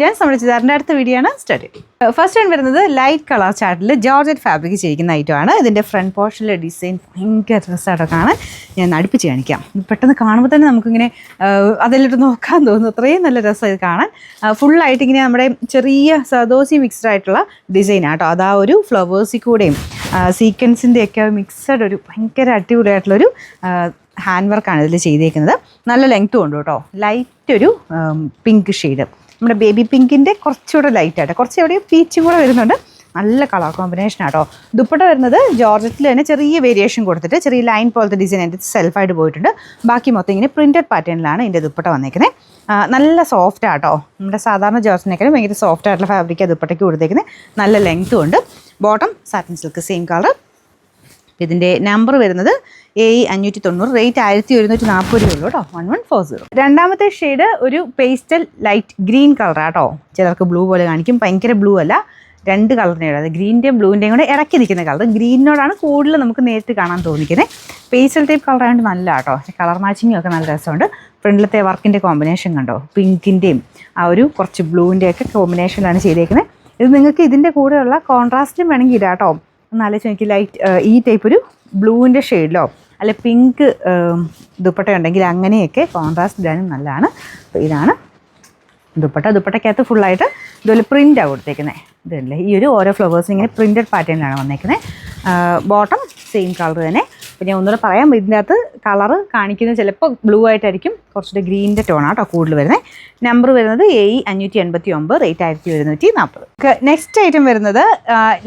ജാൻസ് നമ്മുടെ ചുരിദാറിൻ്റെ അടുത്ത വീഡിയോ ആണ് സ്റ്റാർട്ട് ചെയ്തത്. ഫസ്റ്റ് വൺ വരുന്നത് ലൈറ്റ് കളർ ചാർട്ടിൽ ജോർജറ്റ് ഫാബ്രിക് ചെയ്യിക്കുന്ന ഐറ്റമാണ്. ഇതിൻ്റെ ഫ്രണ്ട് പോർഷനിലെ ഡിസൈൻ ഭയങ്കര രസമായിട്ടോ കാണാൻ. ഞാൻ അടുപ്പിച്ച് കാണിക്കാം. പെട്ടെന്ന് കാണുമ്പോൾ തന്നെ നമുക്കിങ്ങനെ അതിലിട്ട് നോക്കാൻ തോന്നുന്നു. അത്രയും നല്ല രസം ഇത് കാണാൻ. ഫുള്ളായിട്ട് ഇങ്ങനെ നമ്മുടെ ചെറിയ സദോസി മിക്സ്ഡ് ആയിട്ടുള്ള ഡിസൈനാണ് കേട്ടോ. അതാ ഒരു ഫ്ലവേഴ്സിൽ കൂടെയും സീക്വൻസിൻ്റെയൊക്കെ മിക്സഡ് ഒരു ഭയങ്കര അടിപൊളിയായിട്ടുള്ളൊരു ഹാൻഡ് വർക്കാണ് ഇതിൽ ചെയ്തേക്കുന്നത്. നല്ല ലെങ്ത്തും ഉണ്ട് കേട്ടോ. ലൈറ്റ് ഒരു പിങ്ക് ഷെയ്ഡ്, നമ്മുടെ ബേബി പിങ്കിൻ്റെ കുറച്ചുകൂടെ ലൈറ്റായിട്ട്, കുറച്ച് എവിടെയും പീച്ചും കൂടെ വരുന്നുണ്ട്. നല്ല കളർ കോമ്പിനേഷൻ ആട്ടോ. ദുപ്പട്ട വരുന്നത് ജോർജറ്റിൽ തന്നെ ചെറിയ വേരിയേഷൻ കൊടുത്തിട്ട് ചെറിയ ലൈൻ പോലത്തെ ഡിസൈൻ എൻ്റെ സെൽഫായിട്ട് പോയിട്ടുണ്ട്. ബാക്കി മൊത്തം ഇങ്ങനെ പ്രിൻറ്റഡ് പാറ്റേണിലാണ് എൻ്റെ ദുപ്പട്ട വന്നേക്കുന്നത്. നല്ല സോഫ്റ്റ് ആട്ടോ. നമ്മുടെ സാധാരണ ജോർജറ്റിനേക്കാളും ഭയങ്കര സോഫ്റ്റ് ആയിട്ടുള്ള ഫാബ്രിക്കാണ് ദുപ്പട്ടയ്ക്ക് കൊടുത്തേക്കുന്നത്. നല്ല ലെങ്ത്തും ഉണ്ട്. Bottom satin silk same colour. ഇതിൻ്റെ നമ്പർ വരുന്നത് A590, റേറ്റ് 1140 രൂപയുള്ളൂ കേട്ടോ. 1140. രണ്ടാമത്തെ ഷെയ്ഡ് ഒരു പേസ്റ്റൽ ലൈറ്റ് ഗ്രീൻ കളറാട്ടോ. ചിലർക്ക് ബ്ലൂ പോലെ കാണിക്കും. ഭയങ്കര ബ്ലൂ അല്ല, രണ്ട് കളറിൻ്റെ, അത് ഗ്രീൻ്റെയും ബ്ലൂവിൻ്റെയും കൂടെ ഇടയ്ക്ക് നിൽക്കുന്ന കളർ. ഗ്രീനിനോടാണ് കൂടുതൽ നമുക്ക് നേരിട്ട് കാണാൻ തോന്നിക്കുന്നത്. പേസ്റ്റൽ ടൈപ്പ് കളറായതുകൊണ്ട് നല്ല കേട്ടോ. കളർ മാച്ചിങ്ങും ഒക്കെ നല്ല രസമുണ്ട്. ഫ്രണ്ടിലത്തെ വർക്കിൻ്റെ കോമ്പിനേഷൻ കണ്ടോ, പിങ്കിൻ്റെയും ആ ഒരു കുറച്ച് ബ്ലൂവിൻ്റെയൊക്കെ കോമ്പിനേഷനിലാണ് ചെയ്തേക്കുന്നത്. ഇത് നിങ്ങൾക്ക് ഇതിൻ്റെ കൂടെയുള്ള കോൺട്രാസ്റ്റും വേണമെങ്കിൽ ഇടാം കേട്ടോ. ഒന്ന് ആലോചിച്ച് എനിക്ക് ലൈറ്റ് ഈ ടൈപ്പ് ഒരു ബ്ലൂവിൻ്റെ ഷെയ്ഡിലോ അല്ലെ പിങ്ക് ദുപ്പട്ട ഉണ്ടെങ്കിൽ അങ്ങനെയൊക്കെ കോൺട്രാസ്റ്റ് ഇടാനും നല്ലതാണ്. അപ്പോൾ ഇതാണ് ദുപ്പട്ട. ദുപ്പട്ടയ്ക്കകത്ത് ഫുള്ളായിട്ട് ഇതുപോലെ പ്രിൻ്റാണ് കൊടുത്തേക്കുന്നത്. ഇതല്ലേ ഈ ഒരു ഓരോ ഫ്ലവേഴ്സും ഇങ്ങനെ പ്രിൻറ്റഡ് പാറ്റേണിലാണ് വന്നേക്കുന്നത്. ബോട്ടം സെയിം കളർ തന്നെ. അപ്പോൾ ഞാൻ ഒന്നുകൂടെ പറയാം, ഇതിൻ്റെ അകത്ത് കളറ് കാണിക്കുന്നത് ചിലപ്പോൾ ബ്ലൂ ആയിട്ടായിരിക്കും, കുറച്ചുകൂടെ ഗ്രീനിൻ്റെ ടോണാണ് കേട്ടോ കൂടുതൽ വരുന്നത്. നമ്പർ വരുന്നത് A589, റേറ്റ് 1140. നെക്സ്റ്റ് ഐറ്റം വരുന്നത്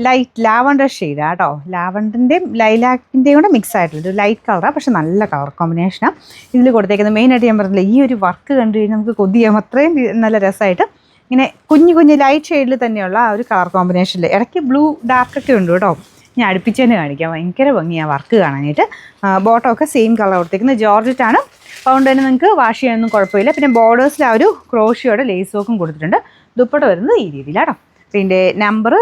ലൈറ്റ് ലാവണ്ടർ ഷെയ്ഡാണ് കേട്ടോ. ലാവണ്ടറിൻ്റെയും ലൈലാക്കിൻ്റെയും കൂടെ മിക്സ് ആയിട്ടുള്ള ഒരു ലൈറ്റ് കളറാണ്, പക്ഷേ നല്ല കളർ കോമ്പിനേഷനാണ് ഇതിൽ കൊടുത്തേക്കുന്നത്. മെയിനായിട്ട് ഞാൻ പറഞ്ഞില്ല, ഈ ഒരു വർക്ക് കണ്ടു കഴിഞ്ഞാൽ നമുക്ക് കൊതിയാകും. അത്രയും നല്ല രസമായിട്ട് ഇങ്ങനെ കുഞ്ഞു കുഞ്ഞു ലൈറ്റ് ഷെയ്ഡിൽ തന്നെയുള്ള ആ ഒരു കളർ കോമ്പിനേഷനിൽ ഇടയ്ക്ക് ബ്ലൂ ഡാർക്കൊക്കെ ഉണ്ട് കേട്ടോ. ഞാൻ അടുപ്പിച്ച് തന്നെ കാണിക്കാം. ഭയങ്കര ഭംഗിയാണ് വർക്ക് കാണാനായിട്ട്. ബോട്ടമൊക്കെ സെയിം കളർ കൊടുത്തേക്കുന്നത്. ജോർജറ്റാണ്. അതുകൊണ്ട് തന്നെ നിങ്ങൾക്ക് വാഷ് ചെയ്യാനൊന്നും കുഴപ്പമില്ല. പിന്നെ ബോർഡേഴ്സിൽ ആ ഒരു ക്രോഷിയോടെ ലേസ് വർക്കും കൊടുത്തിട്ടുണ്ട്. ദുപ്പട്ട വരുന്നത് ഈ രീതിയിലാട്ടോ. പിന്നെ നമ്പർ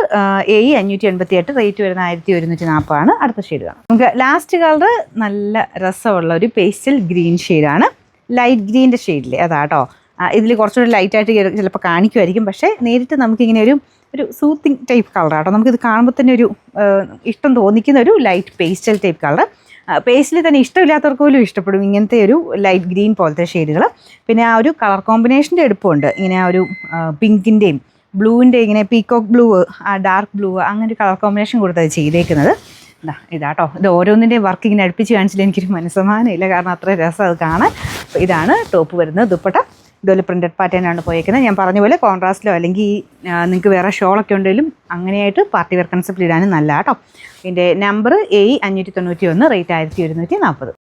A588, റേറ്റ് വരുന്നത് 1140. അടുത്ത ഷെയ്ഡ് കാണാം. നമുക്ക് ലാസ്റ്റ് കളർ നല്ല രസമുള്ള ഒരു പേസ്റ്റൽ ഗ്രീൻ ഷെയ്ഡാണ്. ലൈറ്റ് ഗ്രീൻ്റെ ഷെയ്ഡിൽ അതാട്ടോ. ഇതിൽ കുറച്ചുകൂടി ലൈറ്റായിട്ട് ചിലപ്പോൾ കാണിക്കുമായിരിക്കും, പക്ഷേ നേരിട്ട് നമുക്കിങ്ങനെ ഒരു സൂത്തിങ് ടൈപ്പ് കളറാട്ടോ. നമുക്കിത് കാണുമ്പോൾ തന്നെ ഒരു ഇഷ്ടം തോന്നിക്കുന്ന ഒരു ലൈറ്റ് പേസ്റ്റൽ ടൈപ്പ് കളർ. പേസ്റ്റിൽ തന്നെ ഇഷ്ടമില്ലാത്തവർക്ക് പോലും ഇഷ്ടപ്പെടും ഇങ്ങനത്തെ ഒരു ലൈറ്റ് ഗ്രീൻ പോലത്തെ ഷെയ്ഡുകൾ. പിന്നെ ആ ഒരു കളർ കോമ്പിനേഷൻ്റെ എടുപ്പമുണ്ട്. ഇങ്ങനെ ആ ഒരു പിങ്കിൻ്റെയും ബ്ലൂവിൻ്റെയും ഇങ്ങനെ പീക്കോക്ക് ബ്ലൂ, ആ ഡാർക്ക് ബ്ലൂ, അങ്ങനെ ഒരു കളർ കോമ്പിനേഷൻ കൊടുത്തത് ചെയ്തേക്കുന്നത്. ഇതാട്ടോ. ഇത് ഓരോന്നിൻ്റെയും വർക്ക് ഇങ്ങനെ അടുപ്പിച്ച് കാണിച്ചില്ല എനിക്കൊരു മനസ്സമാനമില്ല, കാരണം അത്ര രസം അത് കാണാൻ. അപ്പോൾ ഇതാണ് ടോപ്പ് വരുന്നത്. ദുപ്പട്ട ഇതുപോലെ പ്രിൻറ്റഡ് പാറ്റേണാണ് പോയേക്കുന്നത്. ഞാൻ പറഞ്ഞ പോലെ കോൺട്രാസ്റ്റിലോ അല്ലെങ്കിൽ നിങ്ങൾക്ക് വേറെ ഷോളൊക്കെ ഉണ്ടെങ്കിലും അങ്ങനെയായിട്ട് പാർട്ടി വെയർ കൺസെപ്റ്റ് ഇടാനും നല്ല കേട്ടോ. ഇതിൻ്റെ നമ്പർ A591, റേറ്റ് 1140.